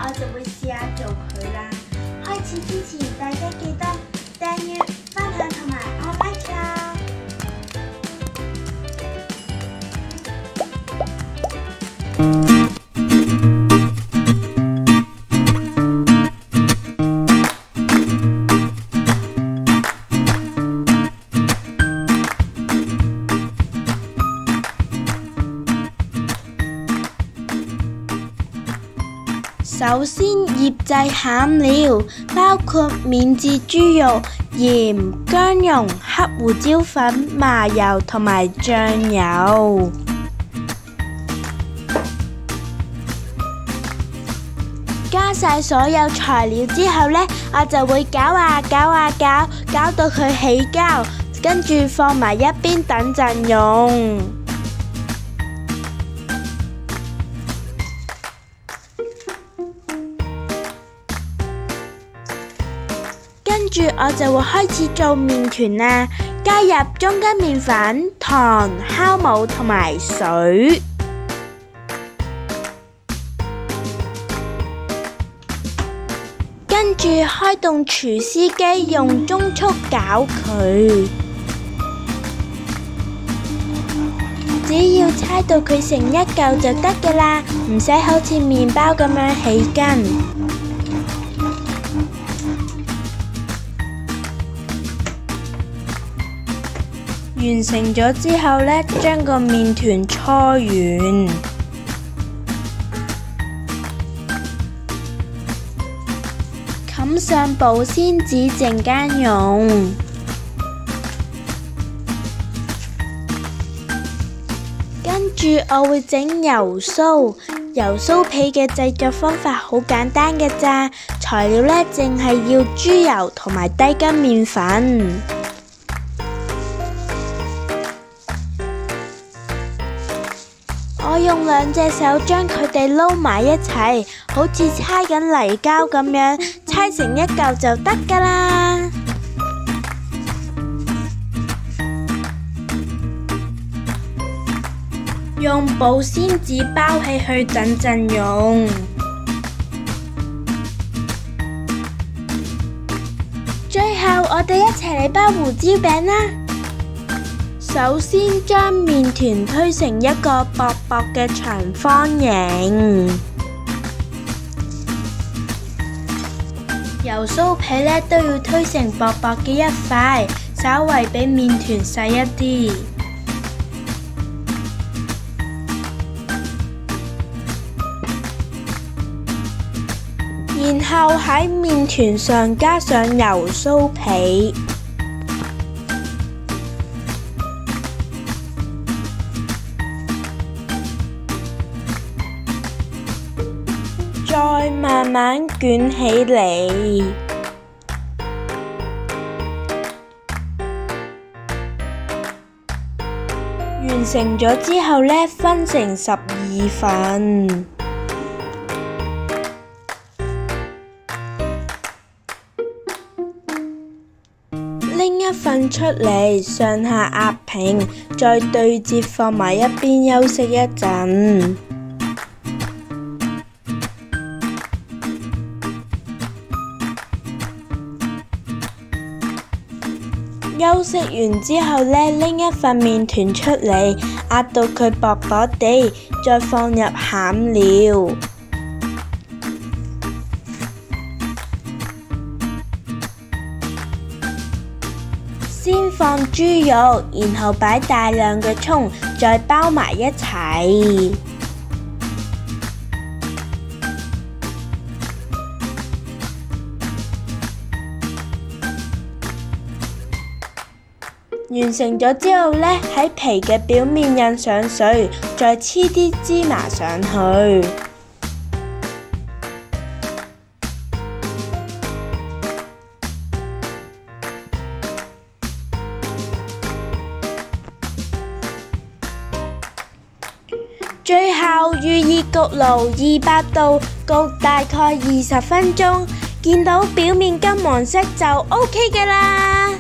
我就會試下做佢啦。開始之前，大家記得訂閱、分享同埋按 like 啦。首先醃製餡料包括免治豬肉、鹽、薑蓉、黑胡椒粉、麻油同埋醬油。加晒所有材料之後呢，我就會攪到佢起膠，跟住放埋一邊等陣用。跟住我就會開始做麵團啦，加入中筋麵粉、糖、酵母同埋水。跟住開動廚師機，用中速攪佢。只要猜到佢成一嚿就得㗎啦，唔使好似麵包咁樣起筋。完成咗之後呢，將個麵團搓圓，冚上保鮮紙陣間用。跟住我會整油酥，油酥皮嘅製作方法好簡單嘅咋，材料呢淨係要豬油同埋低筋麵粉。我用兩隻手將佢哋撈埋一齊，好似搓緊泥膠咁樣，搓成一嚿就得㗎啦。用保鮮紙包起去等陣用。最後我哋一齊嚟包胡椒餅啦。首先將麵團推成一個薄薄嘅長方形，油酥皮呢都要推成薄薄嘅一塊，稍為比麵團細一啲。然後喺麵團上加上油酥皮。再慢慢捲起嚟，完成咗之後呢，分成12份。拎一份出嚟，上下壓平，再對折放埋一邊休息一陣。休息完之後呢，拎一份麵團出嚟，壓到佢薄薄地，再放入餡料。先放豬肉，然後擺大量嘅蔥，再包埋一齊。完成咗之後呢，喺皮嘅表面印上水，再黐啲芝麻上去。最後預熱焗爐200度焗大概20分鐘，見到表面金黃色就 OK 嘅啦。